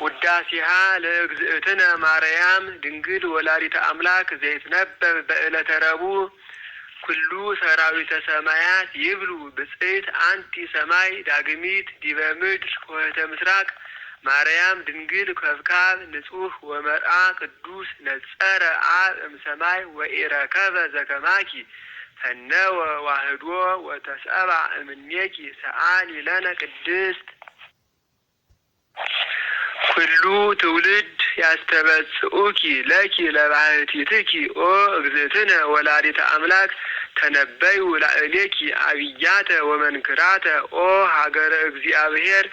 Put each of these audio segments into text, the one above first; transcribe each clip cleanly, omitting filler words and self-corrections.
ውዳሴሃ ለእግዝእትነ ማርያም ድንግል ወላዲተ አምላክ ዘይትነበብ በዕለተ ረቡዕ ኩሉ ሰራዊተ ሰማያት ይብሉ ብጽዕት አንቲ ሰማይ ዳግሚት ዲበ ምድር ኆኅተ ምስራቅ ማርያም ድንግል ከብካብ ንጹሕ ወመርአ ቅዱስ ነጸረ አብ እምሰማይ ወኢረከበ ዘከማኪ ፈነወ ዋህዶ ወተሰብአ እምኔኪ ሰአሊ ለነ ቅድስት ኩሉ ትውልድ ያስተበጽኡኪ ለኪ ለባህቲትኪ ኦ እግዝእትነ ወላዲተ አምላክ ተነበዩ ላዕሌኪ አብያተ ወመንክራተ ኦ ሀገረ እግዚአብሔር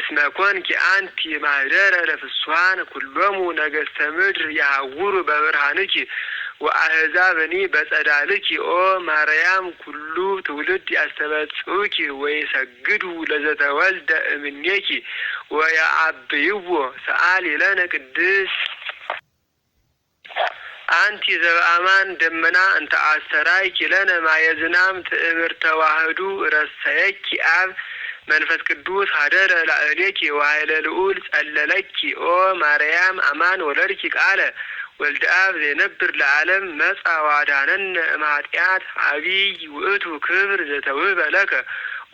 እስመ ኮንኪ አንቲ ማህደረ ለፍስሓን ኩሎሙ ነገሥተ ምድር ያሐውሩ በብርሃንኪ ወአሕዛብኒ በጸዳልኪ ኦ ማርያም ኩሉ ትውልድ ያስተበጽኡኪ ወይሰግዱ ለዘተወልደ እምኔኪ ወየዐብይዎ ሰአሊ ለነ ቅድስት አንቲ ዘበአማን ደመና እንተ አስተራይኪ ለነ ማየ ዝናም ትእምርተ ተዋህዱ ረሰየኪ አብ መንፈስ ቅዱስ ሀደረ ላዕሌኪ ወኃይለ ልዑል ጸለለኪ ኦ ማርያም አማን ወለድኪ ቃለ ወልደ አብ ዘይነብር ለዓለም መጻ ዋዳነነ እምኃጢአት አቢይ ውእቱ ክብር ዘተውህበ ለከ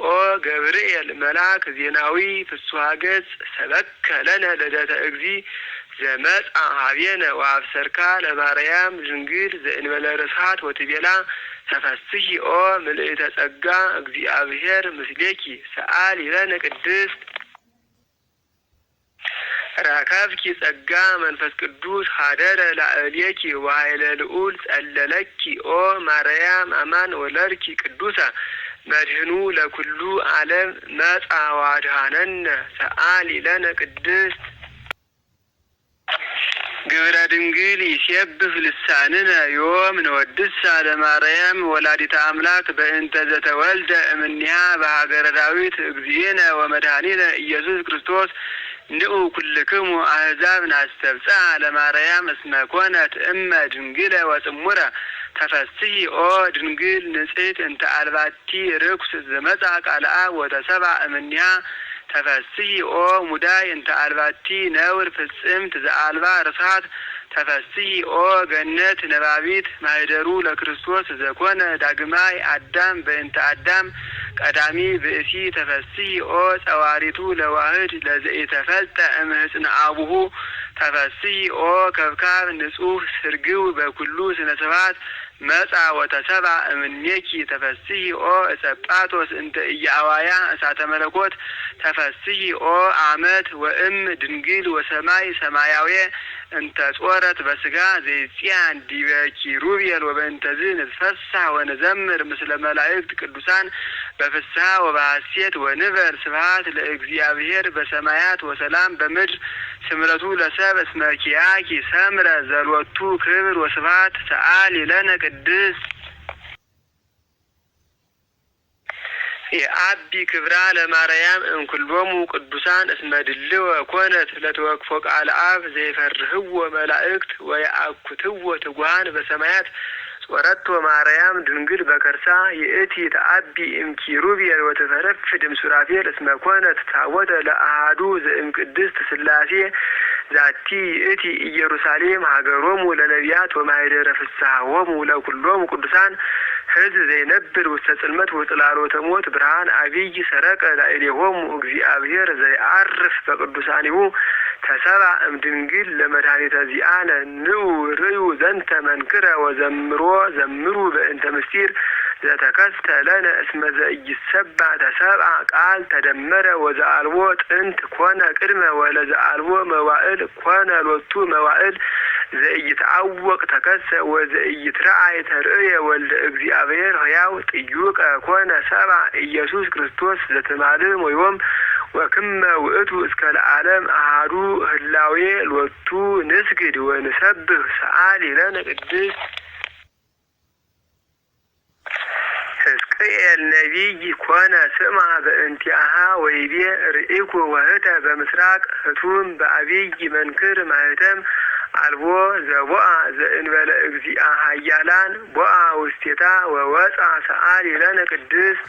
ኦ ገብርኤል መልአክ ዜናዊ ፍስሐ ገጽ ሰበከ ለነ ልደተ እግዚእ ዘመጻ ሀቤነ ወአብሰርካ ለማርያም ድንግል ዘእንበለ ርስሓት ወትቤላ ተፈስሒ ኦ ምልዕተ ጸጋ እግዚአብሔር ምስሌኪ ሰአሊ ለነ ቅድስት ረከብኪ ጸጋ መንፈስ ቅዱስ ሀደረ ላዕሌኪ ወኃይለ ልዑል ጸለለኪ ኦ ማርያም አማን ወለድኪ ቅዱሳ መድህኑ ለኩሉ ዓለም መጻ ዋድኀነነ ሰአሊ ለነ ቅድስት ግብረ ድንግል ይሴብህ ልሳንነ ዮም ንወድሳ ለማርያም ወላዲተ አምላክ በእንተ ዘተወልደ እምኔሃ በሀገረ ዳዊት እግዚእነ ወመድኃኒነ ኢየሱስ ክርስቶስ ንዑ ኩልክሙ አሕዛብ ናስተብጽአ ለማርያም እስመ ኮነት እመ ድንግለ ወጽሙረ ተፈስሒ ኦ ድንግል ንጽሕት እንተ አልባቲ ርኩስ ዘመጻ ቃለ አብ ወተሰብአ እምኔሃ ተፈስሒ ኦ ሙዳይ እንተ አልባቲ ነውር ፍጽምት ዘአልባ ርስሓት ተፈስሒ ኦ ገነት ነባቢት ማህደሩ ለክርስቶስ ዘኮነ ዳግማይ አዳም በእንተ አዳም ቀዳሚ ብእሲ ተፈስሒ ኦ ጸዋሪቱ ለዋህድ ለዘኢተፈልጠ እምህጽነ አቡሁ ተፈስሒ ኦ ከብካብ ንጹሕ ስርግው በኩሉ ስነ ስብሐት መጻ ወተሰብአ እምኔኪ ተፈስሒ ኦ እጸጳጦስ እንተ ኢያዋያ እሳተ መለኮት ተፈስሒ ኦ አመት ወእም ድንግል ወሰማይ ሰማያዊ እንተ ጾረት በስጋ ዘይጽያን ዲበ ኪሩቤል ወበእንተዝ ንትፈስሕ ወንዘምር ምስለ መላእክት ቅዱሳን በፍስሐ ወበሐሴት ወንበል ስብሐት ለእግዚአብሔር በሰማያት ወሰላም በምድር ስምረቱ ለሰብ እስመ ኪያኪ ሰምረ ዘሎቱ ክብር ወስብሐት ሰአሊ ለነ ቅድስት የአቢ ክብራ ለማርያም እንኩሎሙ ቅዱሳን እስመ ድልወ ኮነት ለተወክፎ ቃለ አብ ዘይፈርህዎ መላእክት ወየአኩትዎ ትጉሃን በሰማያት ጾረቶ ማርያም ድንግል በከርሳ ይእቲ ተአቢ እምኪሩቤል ወተፈረፍድ እምሱራፌል እስመ ኮነት ታቦተ ለአሐዱ ዘእምቅድስት ሥላሴ ዛቲ ይእቲ ኢየሩሳሌም ሀገሮሙ ለነቢያት ወማኅደረ ፍስሐሆሙ ለኩሎሙ ቅዱሳን ሕዝብ ዘይነብር ውስተ ጽልመት ወጽላሎተ ሞት ብርሃን አቢይ ሰረቀ ላዕሌሆሙ እግዚአብሔር ዘይዐርፍ በቅዱሳኒሁ ተሰብአ እምድንግል ለመድኃኒተ ዚአነ ንዑ ርእዩ ዘንተ መንክረ ወዘምሮ ዘምሩ በእንተ ምስጢር ዘተከስተ ለነ እስመ ዘኢይሰባህ ተሰብአ ቃል ተደመረ ወዘአልቦ ጥንት ኮነ ቅድመ ወለዘአልቦ መዋዕል ኮነ ሎቱ መዋዕል ዘኢይትዐወቅ ተከሰ ወዘኢይትረአይ ተርእየ ወልደ እግዚአብሔር ሕያው ጥዩቀ ኮነ ሰብአ ኢየሱስ ክርስቶስ ዘትማልም ወዮም ወክመ ውእቱ እስከ ለዓለም አሐዱ ህላዌ ሎቱ ንስግድ ወንሰብህ ሰአሊ ለነ ቅድስት ሕዝቅኤል ነቢይ ኮነ ስማ በእንቲአሃ ወይቤ ርኢኩ ወህተ በምስራቅ ህቱም በአቢይ መንክር ማህተም አልቦ ዘቦአ ዘእንበለ እግዚአ ኃያላን ቦአ ውስቴታ ወወፃ ሰአሊ ለነ ቅድስት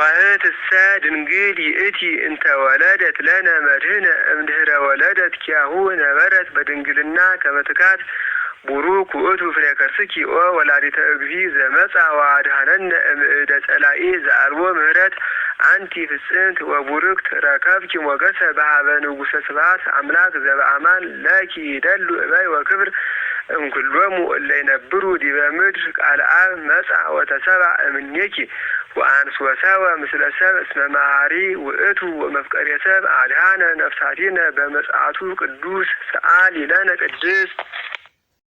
መኳህት እሰ ድንግል ይእቲ እንተ ወለደት ለነ መድህነ እምድህረ ወለደት ኪያሁ ነበረት በድንግልና ከመትካት ቡሩክ ውእቱ ፍሬ ከርስኪ ኦ ወላዲተ እግዚእ ዘመጻ ወአድኀነነ እምእደ ጸላኢ ዘአልቦ ምህረት አንቲ ፍጽምት ወቡርክት ረከብኪ ሞገሰ በሀበ ንጉሠ ስብሐት አምላክ ዘበአማን ለኪ ይደሉ እበይ ወክብር እምኩሎሙ እለ ይነብሩ ዲበ ምድር ቃል አብ መጽአ ወተሰብአ እምኔኪ ወአንሥኦ ሰብአ ምስለ ሰብእ እስመ መሐሪ ውእቱ ወመፍቀሬ ሰብእ አድኀነ ነፍሳቲነ በመጽአቱ ቅዱስ ሰአሊ ለነ ቅድስት